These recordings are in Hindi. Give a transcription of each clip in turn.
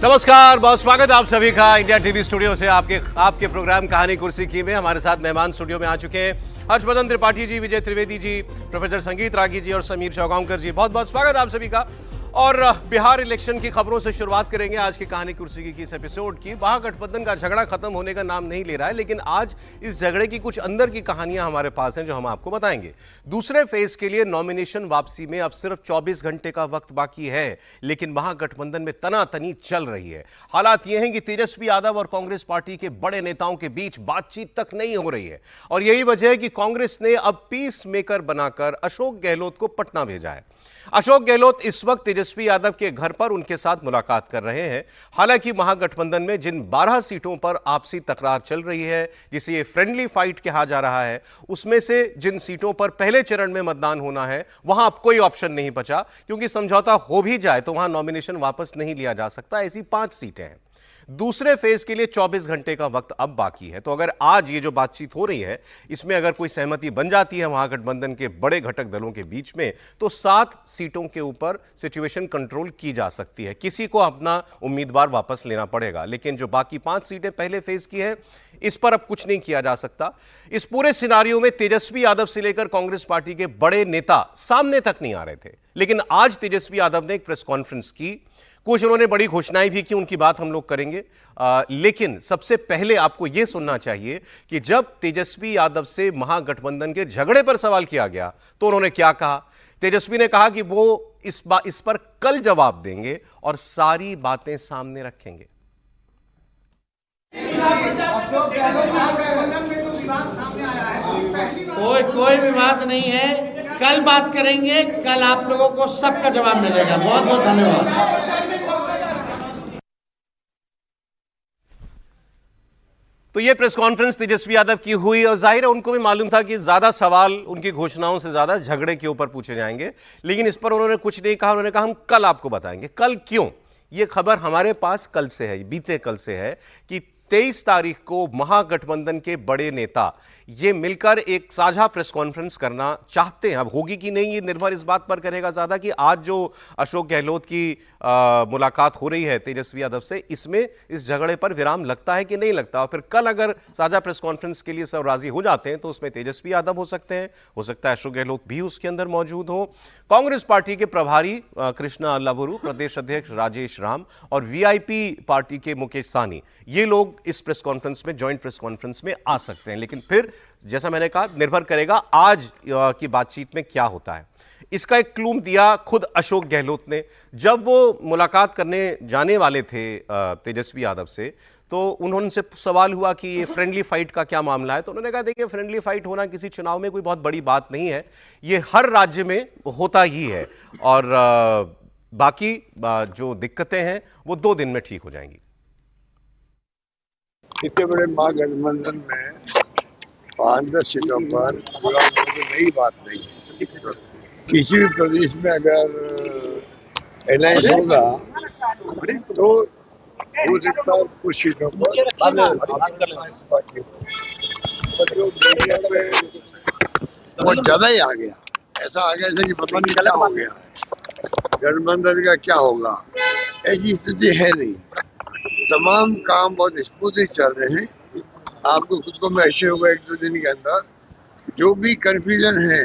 नमस्कार, बहुत स्वागत है आप सभी का इंडिया टीवी स्टूडियो से आपके प्रोग्राम कहानी कुर्सी की में। हमारे साथ मेहमान स्टूडियो में आ चुके हैं हर्षवर्धन त्रिपाठी जी, विजय त्रिवेदी जी, प्रोफेसर संगीत रागी जी और समीर चौगांवकर जी। बहुत बहुत स्वागत है आप सभी का। और बिहार इलेक्शन की खबरों से शुरुआत करेंगे आज की कहानी कुर्सी की इस एपिसोड की। महागठबंधन का झगड़ा खत्म होने का नाम नहीं ले रहा है, लेकिन आज इस झगड़े की कुछ अंदर की कहानियां हमारे पास हैं जो हम आपको बताएंगे। दूसरे फेज के लिए नॉमिनेशन वापसी में अब सिर्फ 24 घंटे का वक्त बाकी है, लेकिन महागठबंधन में तनातनी चल रही है। हालात यह है कि तेजस्वी यादव और कांग्रेस पार्टी के बड़े नेताओं के बीच बातचीत तक नहीं हो रही है, और यही वजह है कि कांग्रेस ने अब पीस मेकर बनाकर अशोक गहलोत को पटना भेजा है। अशोक गहलोत इस वक्त तेजस्वी यादव के घर पर उनके साथ मुलाकात कर रहे हैं। हालांकि महागठबंधन में जिन 12 सीटों पर आपसी तकरार चल रही है, जिसे ये फ्रेंडली फाइट कहा जा रहा है, उसमें से जिन सीटों पर पहले चरण में मतदान होना है वहां अब कोई ऑप्शन नहीं बचा, क्योंकि समझौता हो भी जाए तो वहां नॉमिनेशन वापस नहीं लिया जा सकता। ऐसी 5 सीटें हैं। दूसरे फेज के लिए 24 घंटे का वक्त अब बाकी है। तो अगर आज ये जो बातचीत हो रही है इसमें अगर कोई सहमति बन जाती है महागठबंधन के बड़े घटक दलों के बीच में, तो 7 सीटों के ऊपर सिचुएशन कंट्रोल की जा सकती है। किसी को अपना उम्मीदवार वापस लेना पड़ेगा, लेकिन जो बाकी 5 सीटें पहले फेज की है इस पर अब कुछ नहीं किया जा सकता। इस पूरे सिनारियो में तेजस्वी यादव से लेकर कांग्रेस पार्टी के बड़े नेता सामने तक नहीं आ रहे थे, लेकिन आज तेजस्वी यादव ने एक प्रेस कॉन्फ्रेंस की। कुछ उन्होंने बड़ी घोषणाएं भी की, उनकी बात हम लोग करेंगे। लेकिन सबसे पहले आपको यह सुनना चाहिए कि जब तेजस्वी यादव से महागठबंधन के झगड़े पर सवाल किया गया तो उन्होंने क्या कहा। तेजस्वी ने कहा कि वो इस पर कल जवाब देंगे और सारी बातें सामने रखेंगे। कोई विवाद नहीं है, कल बात करेंगे। कल आप लोगों को सबका जवाब मिलेगा। बहुत बहुत धन्यवाद। तो ये प्रेस कॉन्फ्रेंस तेजस्वी यादव की हुई, और जाहिर है उनको भी मालूम था कि ज्यादा सवाल उनकी घोषणाओं से ज्यादा झगड़े के ऊपर पूछे जाएंगे, लेकिन इस पर उन्होंने कुछ नहीं कहा। उन्होंने कहा हम कल आपको बताएंगे। कल क्यों? ये खबर हमारे पास कल से है, बीते कल से है कि 23 तारीख को महागठबंधन के बड़े नेता ये मिलकर एक साझा प्रेस कॉन्फ्रेंस करना चाहते हैं। अब होगी कि नहीं ये निर्भर इस बात पर करेगा ज्यादा कि आज जो अशोक गहलोत की मुलाकात हो रही है तेजस्वी यादव से, इसमें इस झगड़े पर विराम लगता है कि नहीं लगता। और फिर कल अगर साझा प्रेस कॉन्फ्रेंस के लिए सब राजी हो जाते हैं तो उसमें तेजस्वी यादव हो सकते हैं, हो सकता है अशोक गहलोत भी उसके अंदर मौजूद हो। कांग्रेस पार्टी के प्रभारी कृष्णा अल्लावरू, प्रदेश अध्यक्ष राजेश राम और वीआईपी पार्टी के मुकेश साहनी, ये लोग इस प्रेस कॉन्फ्रेंस में, जॉइंट प्रेस कॉन्फ्रेंस में आ सकते हैं। लेकिन फिर जैसा मैंने कहा निर्भर करेगा आज की बातचीत में क्या होता है। इसका एक क्लू दिया खुद अशोक गहलोत ने। जब वो मुलाकात करने जाने वाले थे तेजस्वी यादव से, तो उन्होंने सवाल हुआ कि ये फ्रेंडली फाइट का क्या मामला है। तो उन्होंने कहा देखिए, फ्रेंडली फाइट होना किसी चुनाव में कोई बहुत बड़ी बात नहीं है, ये हर राज्य में होता ही है, और बाकी जो दिक्कतें हैं वो 2 दिन में ठीक हो जाएंगी। इतने बड़े महागठबंधन में 5-10 सीटों पर नई बात नहीं है। किसी भी प्रदेश में अगर अलायंस होगा तो हो सकता है कुछ सीटों पर जो मीडिया में बहुत ज्यादा ही आ गया, ऐसा आ गया जैसे कि पता नहीं क्या हो गया है, गठबंधन का क्या होगा, ऐसी स्थिति है नहीं। तमाम काम बहुत स्मूथली चल रहे हैं। आपको खुद को महसूस होगा 1-2 दिन के अंदर जो भी कंफ्यूजन है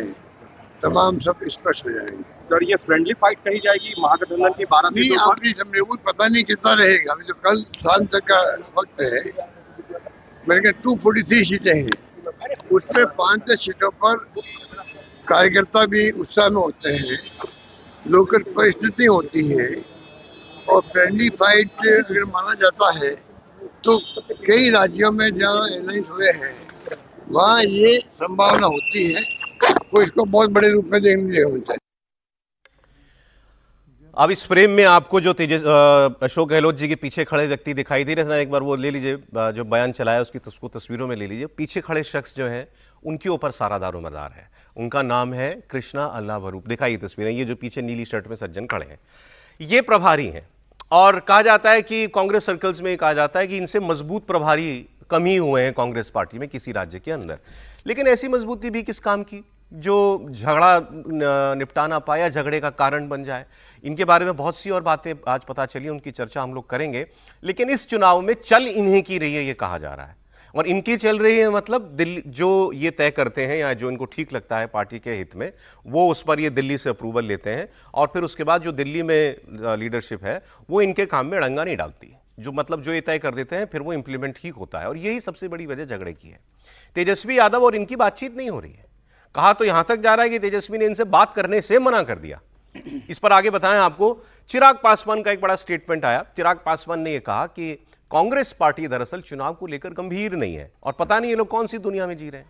तमाम सब स्पष्ट हो जाएंगे। सर, ये फ्रेंडली फाइट कही जाएगी महागठबंधन की 12 सीटों पर? आपकी समझे पता नहीं कितना रहेगा। अभी तो कल शाम तक का वक्त है। मेरे ख्याल 243 सीटें हैं, उसमें 5-10 सीटों पर कार्यकर्ता भी उत्साह में होते हैं, लोकल परिस्थिति होती है, और फ्रेंडली फाइट अगर माना जाता है तो कई राज्यों में जहाँ अलायंस हुए हैं वहाँ ये संभावना होती है, वो इसको बहुत बड़े रूप में देखने होता है। अब इस फ्रेम में आपको जो अशोक गहलोत जी के पीछे खड़े व्यक्ति दिखाई दे रहे हैं, एक बार वो ले लीजिए, जो बयान चलाया उसको तस्वीरों में ले लीजिए। पीछे खड़े शख्स जो हैं उनके ऊपर सारा दारोमदार है। उनका नाम है कृष्णा अल्लावरू। दिखाइए तस्वीरें, ये जो पीछे नीली शर्ट में सज्जन खड़े हैं ये प्रभारी हैं, और कहा जाता है कि कांग्रेस सर्कल्स में कहा जाता है कि इनसे मजबूत प्रभारी कम ही हुए हैं कांग्रेस पार्टी में किसी राज्य के अंदर। लेकिन ऐसी मजबूती भी किस काम की जो झगड़ा निपटा ना पाया, झगड़े का कारण बन जाए। इनके बारे में बहुत सी और बातें आज पता चली, उनकी चर्चा हम लोग करेंगे। लेकिन इस चुनाव में चल इन्हीं की रही है, ये कहा जा रहा है। और इनकी चल रही है मतलब दिल्ली जो ये तय करते हैं या जो इनको ठीक लगता है पार्टी के हित में, वो उस पर ये दिल्ली से अप्रूवल लेते हैं। और फिर उसके बाद जो दिल्ली में लीडरशिप है वो इनके काम में अड़ंगा नहीं डालती। जो मतलब जो ये तय कर देते हैं फिर वो इंप्लीमेंट ठीक होता है। और यही सबसे बड़ी वजह झगड़े की है। तेजस्वी यादव और इनकी बातचीत नहीं हो रही है। कहा तो यहां तक जा रहा है कि तेजस्वी ने इनसे बात करने से मना कर दिया। इस पर आगे बताएं आपको, चिराग पासवान का एक बड़ा स्टेटमेंट आया। चिराग पासवान ने यह कहा कि कांग्रेस पार्टी दरअसल चुनाव को लेकर गंभीर नहीं है और पता नहीं ये लोग कौन सी दुनिया में जी रहे हैं।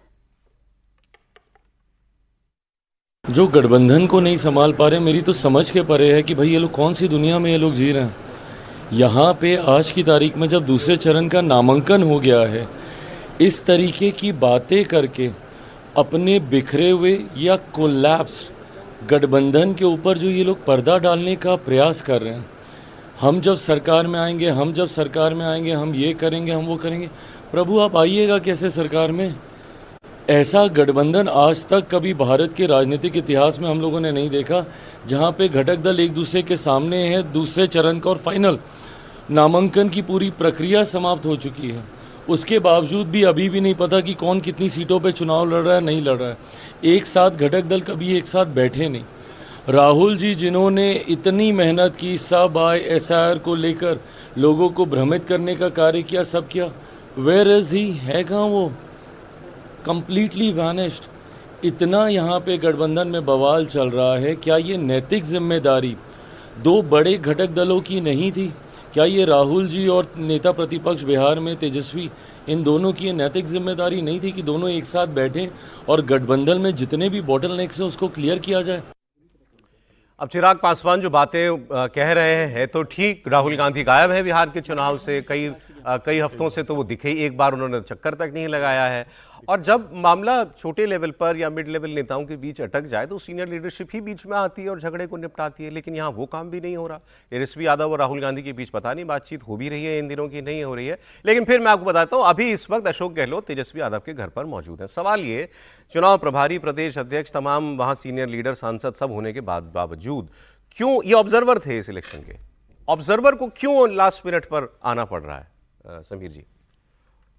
जो गठबंधन को नहीं संभाल पा रहे, मेरी तो समझ के परे है कि भाई ये लोग कौन सी दुनिया में ये लोग जी रहे हैं। यहाँ पे आज की तारीख में जब दूसरे चरण का नामांकन हो गया है, इस तरीके की बातें करके अपने बिखरे हुए या कोलैप्स्ड गठबंधन के ऊपर जो ये लोग पर्दा डालने का प्रयास कर रहे हैं, हम जब सरकार में आएंगे, हम जब सरकार में आएंगे, हम ये करेंगे, हम वो करेंगे। प्रभु आप आइएगा कैसे सरकार में? ऐसा गठबंधन आज तक कभी भारत के राजनीतिक इतिहास में हम लोगों ने नहीं देखा, जहाँ पे घटक दल एक दूसरे के सामने है। दूसरे चरण का और फाइनल नामांकन की पूरी प्रक्रिया समाप्त हो चुकी है। उसके बावजूद भी अभी भी नहीं पता कि कौन कितनी सीटों पे चुनाव लड़ रहा है, नहीं लड़ रहा है। एक साथ घटक दल कभी एक साथ बैठे नहीं। राहुल जी जिन्होंने इतनी मेहनत की, सब आए SIR को लेकर लोगों को भ्रमित करने का कार्य किया, सब किया, वेयर इज ही, है कहाँ वो? Completely vanished. इतना यहाँ पे गठबंधन में बवाल चल रहा है। क्या ये नैतिक जिम्मेदारी दो बड़े घटक दलों की नहीं थी? क्या ये राहुल जी और नेता प्रतिपक्ष बिहार में तेजस्वी, इन दोनों की ये नैतिक जिम्मेदारी नहीं थी कि दोनों एक साथ बैठें और गठबंधन में जितने भी बॉटलनेक्स हैं उसको क्लियर किया जाए? अब चिराग पासवान जो बातें कह रहे हैं तो ठीक, राहुल गांधी गायब है बिहार के चुनाव से कई हफ्तों से, तो वो दिखे ही, एक बार उन्होंने चक्कर तक नहीं लगाया है। और जब मामला छोटे लेवल पर या मिड लेवल नेताओं के बीच अटक जाए तो सीनियर लीडरशिप ही बीच में आती है और झगड़े को निपटाती है। लेकिन यहाँ वो काम भी नहीं हो रहा। तेजस्वी यादव और राहुल गांधी के बीच पता नहीं बातचीत हो भी रही है इन दिनों की, नहीं हो रही है। लेकिन फिर मैं आपको बताता हूँ, अभी इस वक्त अशोक गहलोत तेजस्वी यादव के घर पर मौजूद है। सवाल ये, चुनाव प्रभारी, प्रदेश अध्यक्ष, तमाम वहाँ सीनियर लीडर, सांसद सब होने के बावजूद क्यों ये ऑब्जर्वर थे इस इलेक्शन के, ऑब्जर्वर को क्यों लास्ट मिनट पर आना पड़ रहा है? समीर जी,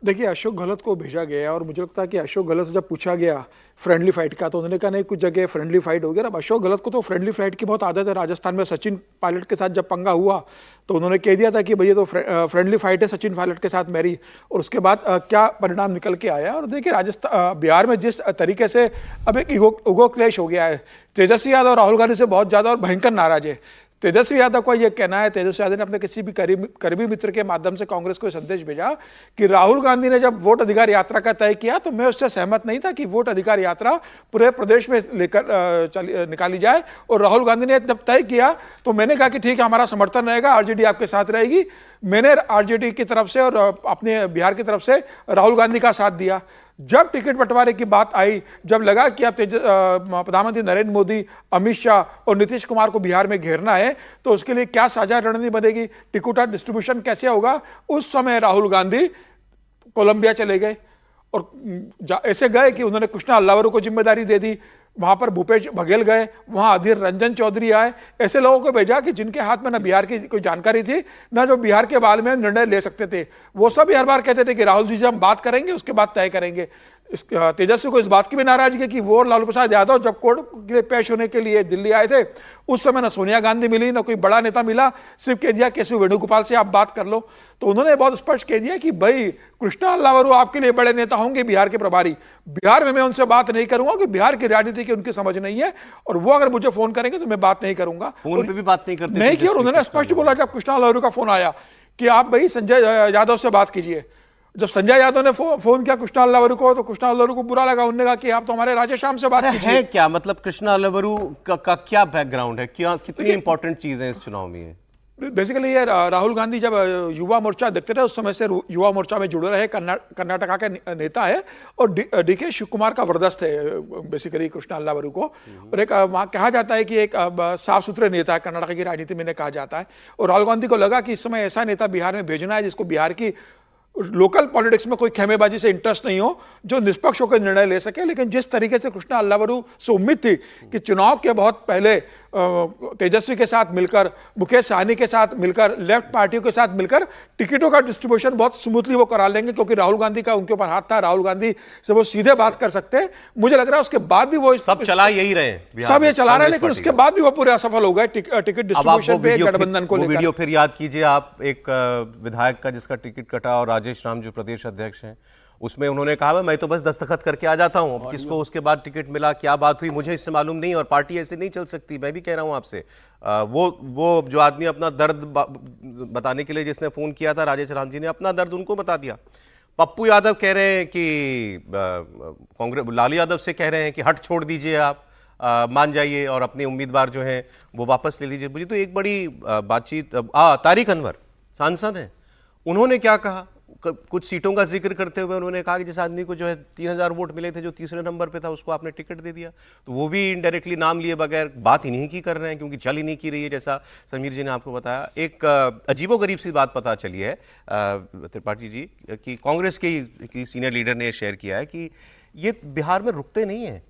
देखिए, अशोक गहलोत को भेजा गया और मुझे लगता है कि अशोक गहलोत से जब पूछा गया फ्रेंडली फाइट का, तो उन्होंने कहा नहीं, कुछ जगह फ्रेंडली फाइट हो गया। अब अशोक गहलोत को तो फ्रेंडली फाइट की बहुत आदत है। राजस्थान में सचिन पायलट के साथ जब पंगा हुआ तो उन्होंने कह दिया था कि भैया तो फ्रेंडली फाइट है सचिन पायलट के साथ मेरी, और उसके बाद क्या परिणाम निकल के आया। और देखिए, राजस्थान बिहार में जिस तरीके से अब एक ईगो क्लैश हो गया है, तेजस्वी यादव राहुल गांधी से बहुत ज़्यादा और भयंकर नाराज है। तेजस्वी यादव का यह कहना है, तेजस्वी यादव ने अपने किसी भी करीबी मित्र के माध्यम से कांग्रेस को संदेश भेजा कि राहुल गांधी ने जब वोट अधिकार यात्रा का तय किया तो मैं उससे सहमत नहीं था कि वोट अधिकार यात्रा पूरे प्रदेश में लेकर निकाली जाए। और राहुल गांधी ने जब तय किया तो मैंने कहा कि ठीक है, हमारा समर्थन रहेगा, आरजेडी आपके साथ रहेगी। मैंने आरजेडी की तरफ से और अपने बिहार की तरफ से राहुल गांधी का साथ दिया। जब टिकट बंटवारे की बात आई, जब लगा कि अब प्रधानमंत्री नरेंद्र मोदी, अमित शाह और नीतीश कुमार को बिहार में घेरना है, तो उसके लिए क्या साझा रणनीति बनेगी, टिकट डिस्ट्रीब्यूशन कैसे होगा, उस समय राहुल गांधी कोलंबिया चले गए। और ऐसे गए कि उन्होंने कृष्णा अल्लावरू को जिम्मेदारी दे दी। वहां पर भूपेश बघेल गए, वहां अधीर रंजन चौधरी आए। ऐसे लोगों को भेजा कि जिनके हाथ में ना बिहार की कोई जानकारी थी, ना जो बिहार के बारे में निर्णय ले सकते थे। वो सब हर बार कहते थे कि राहुल जी से हम बात करेंगे, उसके बाद तय करेंगे। तेजस्वी को इस बात की भी नाराजगी कि वो लालू प्रसाद यादव जब कोर्ट के लिए पेश होने के लिए दिल्ली आए थे, उस समय ना सोनिया गांधी मिली, ना कोई बड़ा नेता मिला, सिर्फ कह दिया केशव वेणुगोपाल से आप बात कर लो। तो उन्होंने बहुत स्पष्ट कह दिया कि भाई कृष्णा अल्लावरू आपके लिए बड़े नेता होंगे बिहार के प्रभारी, बिहार में मैं उनसे बात नहीं करूंगा कि बिहार की राजनीति की उनकी समझ नहीं है, और वो अगर मुझे फोन करेंगे तो मैं बात नहीं करूंगा। फोन पे भी बात नहीं करते नहीं की। और उन्होंने स्पष्ट बोला जब कृष्णा अल्लावरू का फोन आया कि आप भाई संजय यादव से बात कीजिए। जब संजय यादव ने फोन किया कृष्णा अल्लावरू को, तो कृष्णा अल्लावरू को बुरा लगा। उन्होंने कहा कि आप तो हमारे राधेश्याम से बात कीजिए। है क्या मतलब कृष्णा अल्लावरू का क्या बैकग्राउंड है, क्या कितनी इंपॉर्टेंट चीज है इस चुनाव में? बेसिकली ये राहुल गांधी जब युवा मोर्चा देखते थे उस समय से युवा मोर्चा में जुड़े रहे, कर्नाटका के नेता है, और डीके शिव कुमार का वरदस्त है बेसिकली कृष्णा अल्लावरू को। और एक वहाँ कहा जाता है कि एक साफ सुथरे नेता है, कर्नाटक की राजनीति में कहा जाता है। और राहुल गांधी को लगा कि इस समय ऐसा नेता बिहार में भेजना है जिसको बिहार की लोकल पॉलिटिक्स में कोई खेमेबाजी से इंटरेस्ट नहीं हो, जो निष्पक्ष होकर निर्णय ले सके। लेकिन जिस तरीके से कृष्णा अल्लावरू से उम्मीद थी कि चुनाव के बहुत पहले तेजस्वी के साथ मिलकर, मुकेश सहनी के साथ मिलकर, लेफ्ट पार्टियों के साथ मिलकर टिकटों का डिस्ट्रीब्यूशन बहुत स्मूथली वो करा लेंगे, क्योंकि राहुल गांधी का उनके ऊपर हाथ था, राहुल गांधी से वो सीधे बात कर सकते हैं। मुझे लग रहा है उसके बाद भी वो सब चला यही रहे, सब ये चला रहे हैं, लेकिन उसके बाद भी वो पूरे असफल हो गए टिकट डिस्ट्रीब्यूशन पे गठबंधन को लेकर। वीडियो फिर याद कीजिए आप, एक विधायक का जिसका टिकट कटा और राजेश राम जो प्रदेश अध्यक्ष हैं, उसमें उन्होंने कहा मैं तो बस दस्तखत करके आ जाता हूं, अब किसको उसके बाद टिकट मिला, क्या बात हुई, मुझे इससे मालूम नहीं, और पार्टी ऐसे नहीं चल सकती। मैं भी कह रहा हूं आपसे, वो जो आदमी अपना दर्द बताने के लिए जिसने फोन किया था, राजेश राम जी ने अपना दर्द उनको बता दिया। पप्पू यादव कह रहे हैं कि कांग्रेस, लालू यादव से कह रहे हैं कि हट छोड़ दीजिए आप, मान जाइए और अपने उम्मीदवार जो हैं वो वापस ले लीजिए। मुझे तो एक बड़ी बातचीत, तारिक अनवर सांसद हैं, उन्होंने क्या कहा, कुछ सीटों का जिक्र करते हुए उन्होंने कहा कि जिस आदमी को जो है 3000 वोट मिले थे, जो तीसरे नंबर पे था, उसको आपने टिकट दे दिया। तो वो भी इनडायरेक्टली नाम लिए बगैर बात इन्हीं की कर रहे हैं, क्योंकि चल ही नहीं की रही है, जैसा समीर जी ने आपको बताया। एक अजीबोगरीब सी बात पता चली है त्रिपाठी जी कि कांग्रेस की सीनियर लीडर ने शेयर किया है कि ये बिहार में रुकते नहीं हैं,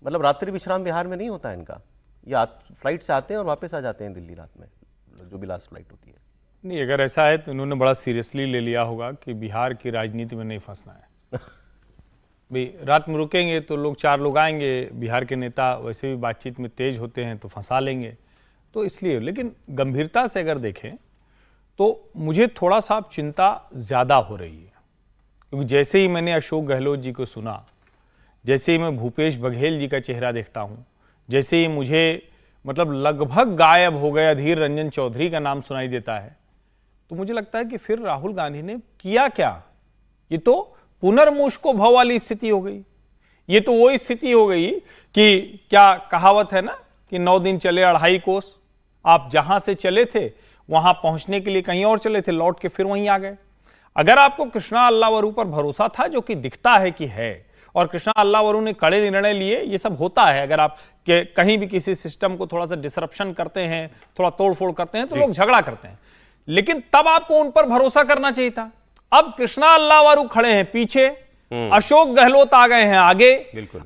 मतलब रात्रि विश्राम बिहार में नहीं होता है इनका, ये फ्लाइट से आते हैं और वापस आ जाते हैं दिल्ली रात में, जो भी लास्ट फ्लाइट होती है। नहीं, अगर ऐसा है तो इन्होंने बड़ा सीरियसली ले लिया होगा कि बिहार की राजनीति में नहीं फंसना है। भाई रात में रुकेंगे तो लोग, 4 लोग आएंगे, बिहार के नेता वैसे भी बातचीत में तेज होते हैं तो फंसा लेंगे, तो इसलिए। लेकिन गंभीरता से अगर देखें तो मुझे थोड़ा सा चिंता ज़्यादा हो रही है, क्योंकि जैसे ही मैंने अशोक गहलोत जी को सुना, जैसे ही मैं भूपेश बघेल जी का चेहरा देखता हूँ, जैसे ही मुझे मतलब लगभग गायब हो गए अधीर रंजन चौधरी का नाम सुनाई देता है, तो मुझे लगता है कि फिर राहुल गांधी ने किया क्या। ये तो पुनर्मूषको भव वाली स्थिति हो गई। ये तो वो स्थिति हो गई कि क्या कहावत है ना कि 9 दिन चले 2.5 कोस। आप जहां से चले थे वहां पहुंचने के लिए कहीं और चले थे, लौट के फिर वहीं आ गए। अगर आपको कृष्णा अल्लावरू पर भरोसा था, जो कि दिखता है कि है, और कृष्णा अल्लावरू ने कड़े निर्णय लिए, ये सब होता है, अगर आप कहीं भी किसी सिस्टम को थोड़ा सा डिसरप्शन करते हैं, थोड़ा तोड़फोड़ करते हैं, तो लोग झगड़ा करते हैं, लेकिन तब आपको उन पर भरोसा करना चाहिए था। अब कृष्णा अल्लावरू खड़े हैं पीछे, अशोक गहलोत आ गए हैं आगे,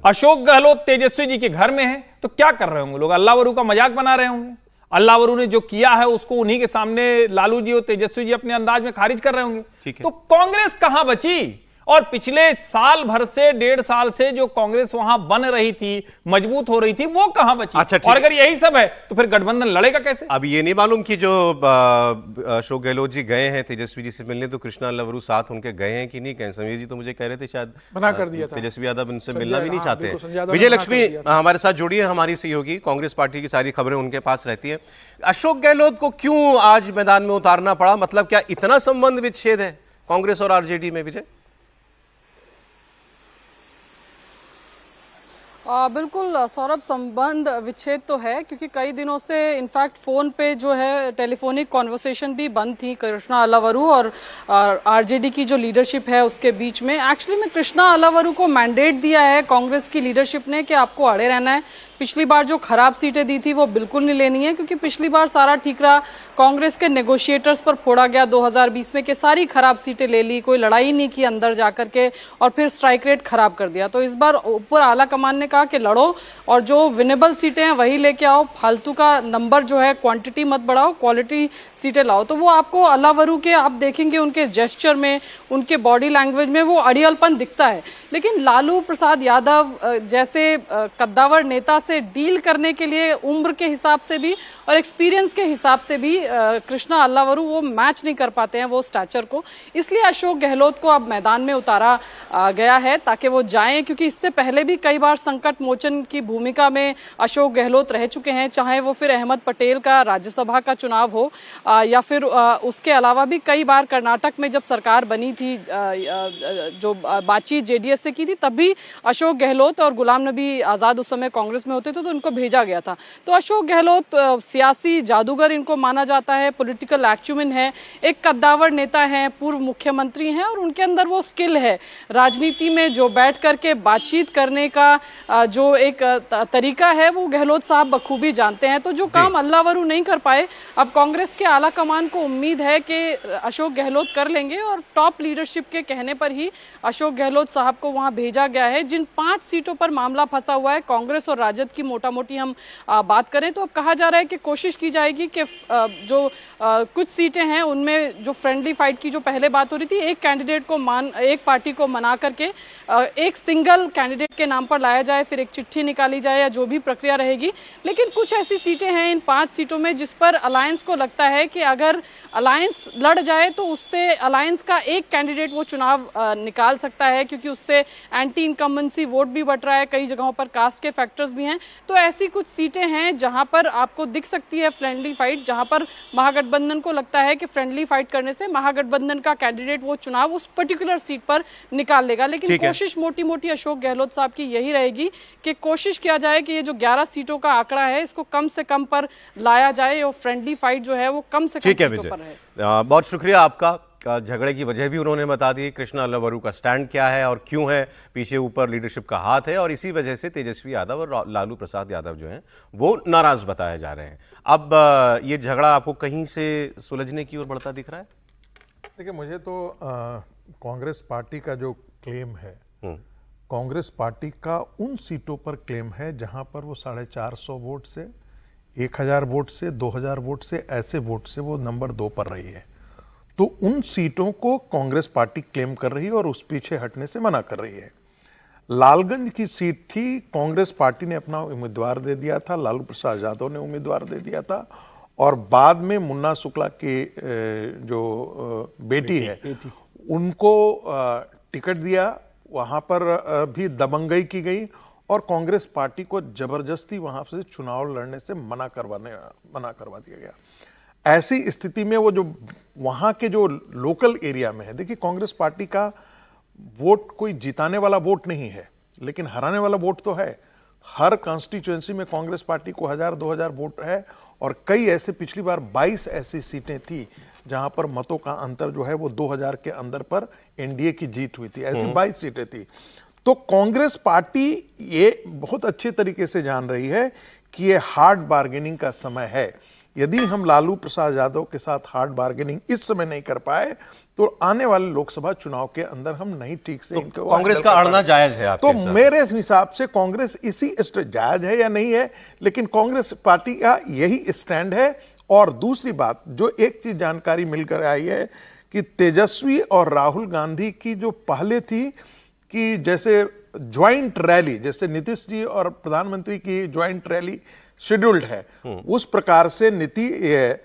अशोक गहलोत तेजस्वी जी के घर में है, तो क्या कर रहे होंगे लोग? अल्लावरू का मजाक बना रहे होंगे। अल्लावरू ने जो किया है उसको उन्हीं के सामने लालू जी और तेजस्वी जी अपने अंदाज में खारिज कर रहे होंगे। तो कांग्रेस कहां बची? और पिछले साल भर से, 1.5 साल से जो कांग्रेस वहां बन रही थी, मजबूत हो रही थी, वो कहां बची? अच्छा, और अगर यही सब है तो फिर गठबंधन लड़ेगा कैसे? अब ये नहीं मालूम कि जो अशोक गहलोत जी गए हैं तेजस्वी जी से मिलने, तो कृष्णा अल्लावरू साथ उनके गए हैं कि नहीं गए? समीर जी तो मुझे कह रहे थे शायद मना कर दिया था, तेजस्वी यादव उनसे मिलना भी नहीं चाहते। विजय लक्ष्मी हमारे साथ जुड़ी है, हमारी सहयोगी, कांग्रेस पार्टी की सारी खबरें उनके पास रहती है। अशोक गहलोत को क्यों आज मैदान में उतारना पड़ा? मतलब क्या इतना संबंध विच्छेद है कांग्रेस और आरजेडी में? विजय, बिल्कुल सौरभ, संबंध विच्छेद तो है, क्योंकि कई दिनों से इनफैक्ट फोन पे जो है टेलीफोनिक कॉन्वर्सेशन भी बंद थी कृष्णा अल्लावरू और आरजेडी की जो लीडरशिप है उसके बीच में। एक्चुअली में कृष्णा अल्लावरू को मैंडेट दिया है कांग्रेस की लीडरशिप ने कि आपको अड़े रहना है। पिछली बार जो खराब सीटें दी थी वो बिल्कुल नहीं लेनी है, क्योंकि पिछली बार सारा ठीकरा कांग्रेस के नेगोशिएटर्स पर फोड़ा गया 2020 में, कि सारी खराब सीटें ले ली, कोई लड़ाई नहीं की अंदर जाकर के, और फिर स्ट्राइक रेट खराब कर दिया। तो इस बार ऊपर आला कमान ने कहा कि लड़ो और जो विनेबल सीटें हैं वही लेके आओ, फालतू का नंबर जो है क्वांटिटी मत बढ़ाओ, क्वालिटी सीटें लाओ। तो वो आपको अल्लावरू के, आप देखेंगे उनके जेस्चर में, उनके बॉडी लैंग्वेज में वो अड़ियलपन दिखता है। लेकिन लालू प्रसाद यादव जैसे कद्दावर नेता से डील करने के लिए उम्र के हिसाब से भी और एक्सपीरियंस के हिसाब से भी कृष्णा अल्लावरू वो मैच नहीं कर पाते हैं वो स्टैचर को। इसलिए अशोक गहलोत को अब मैदान में उतारा गया है ताकि वो जाएं, क्योंकि इससे पहले भी कई बार संकट मोचन की भूमिका में अशोक गहलोत रह चुके हैं, चाहे वो फिर अहमद पटेल का राज्यसभा का चुनाव हो या फिर उसके अलावा भी कई बार कर्नाटक में जब सरकार बनी थी, जो बातचीत जेडीएस से की थी, तब भी अशोक गहलोत और गुलाम नबी आजाद उस समय कांग्रेस में होते थे तो इनको भेजा गया था। तो अशोक गहलोत सियासी जादूगर इनको माना जाता है, पॉलिटिकल एक्यूमेन है, एक कद्दावर नेता है, पूर्व मुख्यमंत्री हैं और उनके अंदर वो स्किल है राजनीति में जो बैठ करके बातचीत करने का जो एक तरीका है वो गहलोत साहब बखूबी जानते हैं। तो जो काम अल्लावरू नहीं कर पाए, अब कांग्रेस के आला कमान को उम्मीद है कि अशोक गहलोत कर लेंगे और टॉप लीडरशिप के कहने पर ही अशोक गहलोत साहब को वहां भेजा गया है। जिन 5 सीटों पर मामला फंसा हुआ है कांग्रेस और राजद की, मोटा मोटी हम बात करें तो अब कहा जा रहा है कि कोशिश की जाएगी कि जो कुछ सीटें हैं उनमें जो फ्रेंडली फाइट की जो पहले बात हो रही थी, एक पार्टी को मना करके एक सिंगल कैंडिडेट के नाम पर लाया जाए, फिर एक चिट्ठी निकाली जाए या जो भी प्रक्रिया रहेगी। लेकिन कुछ ऐसी सीटें हैं इन 5 सीटों में जिस पर अलायंस को लगता है कि अगर अलायंस लड़ जाए तो उससे अलायंस का एक कैंडिडेट वो चुनाव निकाल सकता है, क्योंकि उससे एंटी इनकम्बेंसी वोट भी बढ़ रहा है, कई जगहों पर कास्ट के फैक्टर्स भी हैं। तो ऐसी कुछ सीटें हैं जहां पर आपको दिख सकती है फ्रेंडली फाइट, जहां पर महागठबंधन को लगता है कि फ्रेंडली फाइट करने से महागठबंधन का कैंडिडेट वो चुनाव उस पर्टिकुलर सीट पर निकाल लेगा। लेकिन कोशिश मोटी मोटी अशोक गहलोत साहब की यही रहेगी कि कोशिश किया जाए कि ये जो 11 सीटों का आंकड़ा है इसको कम से कम पर लाया जाए और फ्रेंडली फाइट जो है वो कम से कम सीटों पर रहे। बहुत शुक्रिया आपका। झगड़े की वजह भी उन्होंने बता दी, कृष्णा अल्लावरू का स्टैंड क्या है और क्यों है, पीछे ऊपर लीडरशिप का हाथ है और इसी वजह से तेजस्वी यादव और लालू प्रसाद यादव जो हैं वो नाराज बताए जा रहे हैं। अब ये झगड़ा आपको कहीं से सुलझने की ओर बढ़ता दिख रहा है? देखिए, मुझे तो कांग्रेस पार्टी का जो क्लेम है, कांग्रेस पार्टी का उन सीटों पर क्लेम है जहां पर वो 450 वोट से, 1000 वोट से, 2000 वोट से, ऐसे वोट से वो नंबर 2 पर रही है। तो उन सीटों को कांग्रेस पार्टी क्लेम कर रही है और उस पीछे हटने से मना कर रही है। लालगंज की सीट थी, कांग्रेस पार्टी ने अपना उम्मीदवार दे दिया था, लालू प्रसाद यादव ने उम्मीदवार दे दिया था और बाद में मुन्ना शुक्ला की जो बेटी है उनको टिकट दिया। वहां पर भी दबंगई की गई और कांग्रेस पार्टी को जबरदस्ती वहां से चुनाव लड़ने से मना करवा दिया गया। ऐसी स्थिति में वो जो वहां के जो लोकल एरिया में है, देखिए कांग्रेस पार्टी का वोट कोई जिताने वाला वोट नहीं है लेकिन हराने वाला वोट तो है। हर कॉन्स्टिट्यूएंसी में कांग्रेस पार्टी को 1000-2000 वोट है और कई ऐसे, पिछली बार 22 ऐसी सीटें थी जहां पर मतों का अंतर जो है वो 2000 के अंदर पर एनडीए की जीत हुई थी। ऐसी 22 सीटें थी। तो कांग्रेस पार्टी ये बहुत अच्छे तरीके से जान रही है कि ये हार्ड बार्गेनिंग का समय है। यदि हम लालू प्रसाद यादव के साथ हार्ड बार्गेनिंग इस समय नहीं कर पाए तो आने वाले लोकसभा चुनाव के अंदर हम नहीं ठीक से इनको कांग्रेस का अड़ना जायज है आपके तो मेरे हिसाब से कांग्रेस इसी जायज है या नहीं है, लेकिन कांग्रेस पार्टी का यही स्टैंड है। और दूसरी बात, जो एक चीज जानकारी मिलकर आई है कि तेजस्वी और राहुल गांधी की जो पहले थी कि जैसे ज्वाइंट रैली, जैसे नीतीश जी और प्रधानमंत्री की ज्वाइंट रैली शेड्यूल्ड है, उस प्रकार से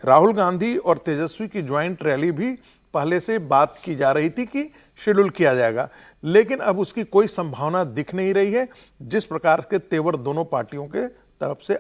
राहुल गांधी और तेजस्वी की ज्वाइंट रैली भी पहले से बात की जा रही थी कि शेड्यूल किया जाएगा, लेकिन अब उसकी कोई संभावना दिख नहीं रही है। जिस प्रकार के तेवर दोनों पार्टियों के तरफ से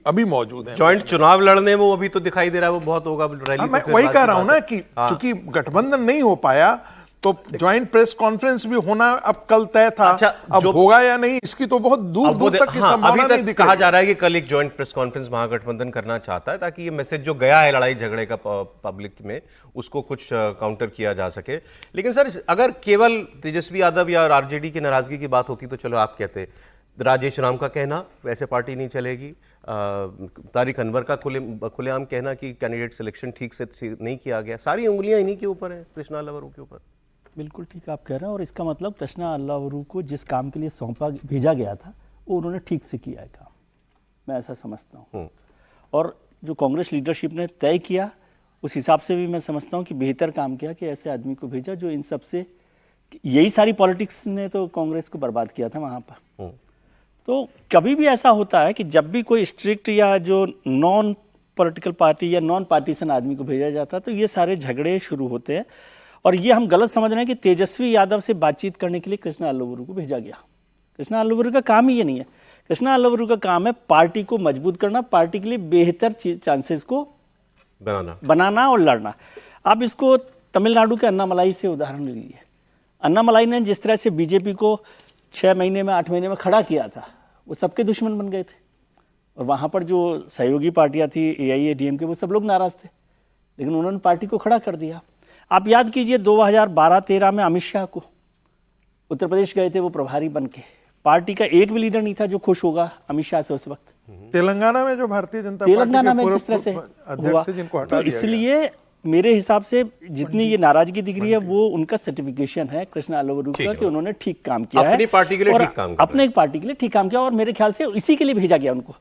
अभी मौजूद है। ज्वाइंट चुनाव लड़ने वो अभी तो दिखाई दे रहा है वो बहुत होगा रैली। मैं वही कह रहा हूं ना कि चूंकि गठबंधन नहीं हो पाया तो ज्वाइंट प्रेस कॉन्फ्रेंस भी होना अब कल तय था। अच्छा, अब होगा या नहीं इसकी तो बहुत दूर तक की संभावना नहीं दिख रही। कहा जा रहा है कि कल एक ज्वाइंट प्रेस कॉन्फ्रेंस महागठबंधन करना चाहता है ताकि ये मैसेज जो गया है लड़ाई झगड़े का पब्लिक में उसको कुछ काउंटर किया जा सके। लेकिन सर, अगर केवल तेजस्वी यादव या आरजेडी की नाराजगी की बात होती तो चलो आप कहते, राजेश राम का कहना वैसे पार्टी नहीं चलेगी, तारिक अनवर का खुलेआम कहना कि कैंडिडेट सिलेक्शन ठीक से नहीं किया गया, सारी उंगलियां इन्हीं के ऊपर है, कृष्णा अल्लावरू के ऊपर। बिल्कुल ठीक आप कह रहे हैं और इसका मतलब कृष्णा अल्लावरू को जिस काम के लिए भेजा गया था वो उन्होंने ठीक से किया है काम, मैं ऐसा समझता हूँ। और जो कांग्रेस लीडरशिप ने तय किया उस हिसाब से भी मैं समझता हूँ कि बेहतर काम किया कि ऐसे आदमी को भेजा जो इन सब से, यही सारी पॉलिटिक्स ने तो कांग्रेस को बर्बाद किया था वहाँ पर। तो कभी भी ऐसा होता है कि जब भी कोई स्ट्रिक्ट या जो नॉन पॉलिटिकल पार्टी या नॉन पार्टीशन आदमी को भेजा जाता है तो ये सारे झगड़े शुरू होते हैं। और ये हम गलत समझ रहे हैं कि तेजस्वी यादव से बातचीत करने के लिए कृष्णा अल्लावरू को भेजा गया। कृष्णा अल्लावरू का काम ही ये नहीं है। कृष्णा अल्लावरू का काम है पार्टी को मजबूत करना, पार्टी के लिए बेहतर चांसेस को बनाना और लड़ना। आप इसको तमिलनाडु के अन्नामलाई से उदाहरण लीजिए। अन्नामलाई ने जिस तरह से बीजेपी को 6 महीने में 8 महीने में खड़ा किया था, वो सबके दुश्मन बन गए थे। और वहाँ पर जो सहयोगी पार्टियाँ थी AIADMK वो सब लोग नाराज थे, लेकिन उन्होंने पार्टी को खड़ा कर दिया। आप याद कीजिए 2012-13 में अमित शाह को उत्तर प्रदेश गए थे वो प्रभारी बन के, पार्टी का एक भी लीडर नहीं था जो खुश होगा अमित शाह से उस वक्त। तेलंगाना में जो भारतीय जनता तेलंगाना में जिस तरह से अध्यक्ष हुआ, से जिनको हटा तो दिया इसलिए मेरे हिसाब से जितनी ये नाराजगी दिख रही है वो उनका सर्टिफिकेशन है कृष्णा अल्लावरू का कि उन्होंने ठीक काम किया है, अपनी पार्टी के लिए और ठीक काम कर अपने पार्टी के लिए ठीक काम किया, और मेरे ख्याल से इसी के लिए भेजा गया उनको।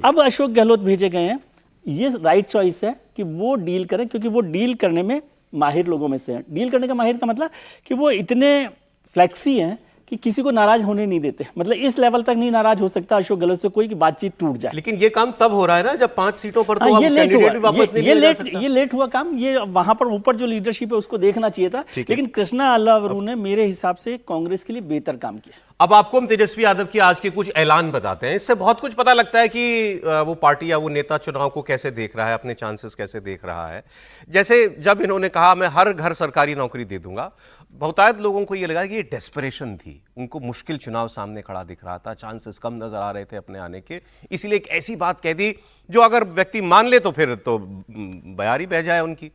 अब अशोक गहलोत भेजे गए हैं, ये राइट चॉइस है कि वो डील करें, क्योंकि वो डील करने में माहिर लोगों में से हैं। डील करने का माहिर का मतलब कि वो इतने फ्लेक्सी हैं कि किसी को नाराज होने नहीं देते, मतलब इस लेवल तक नहीं नाराज हो सकता अशोक गहलोत से कोई कि बातचीत टूट जाए। लेकिन ये काम तब हो रहा है ना जब 5 सीटों पर तो ये लेट कैंडिडेट भी वापस नहीं लिया जा सकता। ये लेट हुआ काम, ये वहां पर ऊपर जो लीडरशिप है उसको देखना चाहिए था, लेकिन कृष्णा अल्लावरू ने मेरे हिसाब से कांग्रेस के लिए बेहतर काम किया। अब आपको हम तेजस्वी यादव की आज के कुछ ऐलान बताते हैं, इससे बहुत कुछ पता लगता है कि वो पार्टी या वो नेता चुनाव को कैसे देख रहा है, अपने चांसेस कैसे देख रहा है। जैसे जब इन्होंने कहा मैं हर घर सरकारी नौकरी दे दूंगा, बहुतायत लोगों को ये लगा कि ये डेस्परेशन थी, उनको मुश्किल चुनाव सामने खड़ा दिख रहा था, चांसेस कम नजर आ रहे थे अपने आने के, इसलिए एक ऐसी बात कह दी जो अगर व्यक्ति मान ले तो फिर तो बयारी बह जाए उनकी।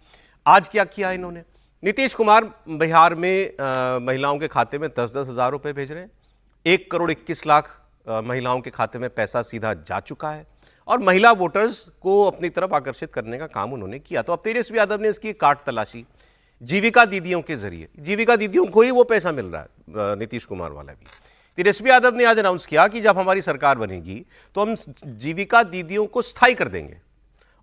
आज क्या किया इन्होंने? नीतीश कुमार बिहार में महिलाओं के खाते में 10-10 हज़ार रुपए भेज रहे हैं, 1 करोड़ 21 लाख महिलाओं के खाते में पैसा सीधा जा चुका है, और महिला वोटर्स को अपनी तरफ आकर्षित करने का काम उन्होंने किया। तो अब तेजस्वी यादव ने इसकी काट तलाशी जीविका दीदियों के जरिए, जीविका दीदियों को ही वो पैसा मिल रहा है, नीतीश कुमार वाला भी। तेजस्वी यादव ने आज अनाउंस किया कि जब हमारी सरकार बनेगी तो हम जीविका दीदियों को स्थायी कर देंगे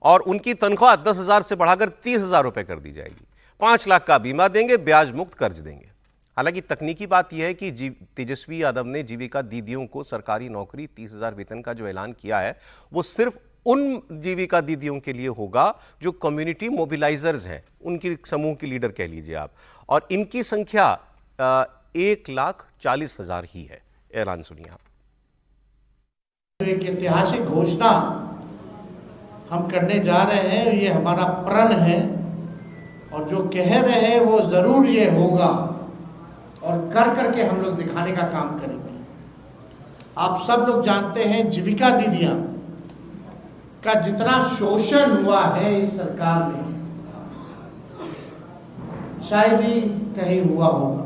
और उनकी तनख्वाह 10,000 से बढ़ाकर 30,000 रुपए कर दी जाएगी, 5 लाख का बीमा देंगे, ब्याज मुक्त कर्ज देंगे। हालांकि तकनीकी बात यह है कि तेजस्वी यादव ने जीविका दीदियों को सरकारी नौकरी 30,000 वेतन का जो ऐलान किया है वो सिर्फ उन जीविका दीदियों के लिए होगा जो कम्युनिटी मोबिलाइजर्स हैं, उनकी समूह की लीडर कह लीजिए आप, और इनकी संख्या 1,40,000 ही है। ऐलान सुनिए आप। एक ऐतिहासिक घोषणा हम करने जा रहे हैं, ये हमारा प्रण है और जो कह रहे हैं वो जरूर ये होगा और कर करके हम लोग दिखाने का काम करेंगे। आप सब लोग जानते हैं जीविका दीदियां का जितना शोषण हुआ है इस सरकार में शायद ही कहीं हुआ होगा,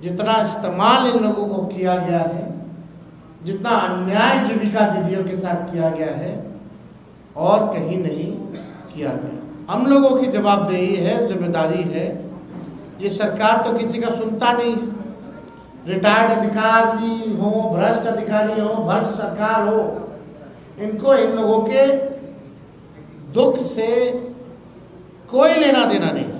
जितना इस्तेमाल इन लोगों को किया गया है, जितना अन्याय जीविका दीदियों के साथ किया गया है और कहीं नहीं किया गया। हम लोगों की जवाबदेही है, जिम्मेदारी है। ये सरकार तो किसी का सुनता नहीं, रिटायर्ड अधिकारी हो, भ्रष्ट अधिकारी हो, भ्रष्ट सरकार हो, इनको इन लोगों के दुख से कोई लेना देना नहीं।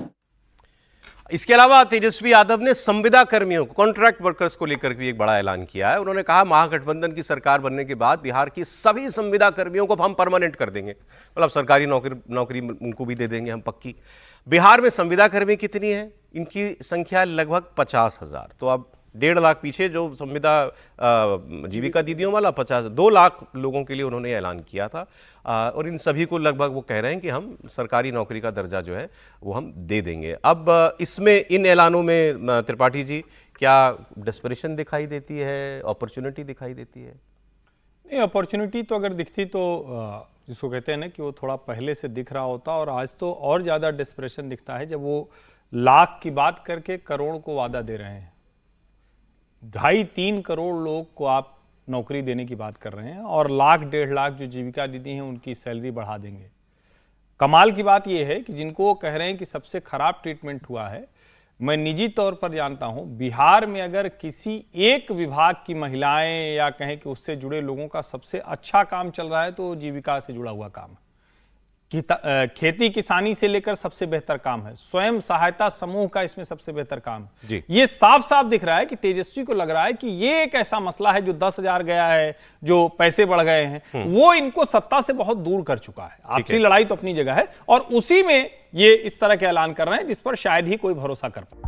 इसके अलावा तेजस्वी यादव ने संविदा कर्मियों को, कॉन्ट्रैक्ट वर्कर्स को लेकर भी एक बड़ा ऐलान किया है। उन्होंने कहा महागठबंधन की सरकार बनने के बाद बिहार की सभी संविदा कर्मियों को हम परमानेंट कर देंगे, मतलब सरकारी नौकरी उनको भी दे देंगे हम पक्की। बिहार में संविदा कर्मी कितनी है? इनकी संख्या लगभग 50,000। तो अब 1.5 लाख पीछे जो संविदा जीविका दीदियों वाला 2 लाख लोगों के लिए उन्होंने ऐलान किया था, और इन सभी को लगभग वो कह रहे हैं कि हम सरकारी नौकरी का दर्जा जो है वो हम दे देंगे। अब इसमें इन ऐलानों में त्रिपाठी जी क्या डेस्परेशन दिखाई देती है, अपॉर्चुनिटी दिखाई देती है? नहीं, अपॉर्चुनिटी तो अगर दिखती तो जिसको कहते हैं ना कि वो थोड़ा पहले से दिख रहा होता, और आज तो और ज़्यादा डेस्परेशन दिखता है जब वो लाख की बात करके करोड़ को वादा दे रहे हैं। 2.5-3 करोड़ लोग को आप नौकरी देने की बात कर रहे हैं और 1-1.5 लाख जो जीविका दीदी हैं उनकी सैलरी बढ़ा देंगे। कमाल की बात यह है कि जिनको वो कह रहे हैं कि सबसे खराब ट्रीटमेंट हुआ है, मैं निजी तौर पर जानता हूं बिहार में अगर किसी एक विभाग की महिलाएं या कहें कि उससे जुड़े लोगों का सबसे अच्छा काम चल रहा है तो जीविका से जुड़ा हुआ काम है। खेती किसानी से लेकर सबसे बेहतर काम है, स्वयं सहायता समूह का इसमें सबसे बेहतर काम है। ये साफ साफ दिख रहा है कि तेजस्वी को लग रहा है कि ये एक ऐसा मसला है जो 10,000 गया है, जो पैसे बढ़ गए हैं, वो इनको सत्ता से बहुत दूर कर चुका है। आपसी लड़ाई तो अपनी जगह है और उसी में ये इस तरह के ऐलान कर रहे हैं जिस पर शायद ही कोई भरोसा कर पाए।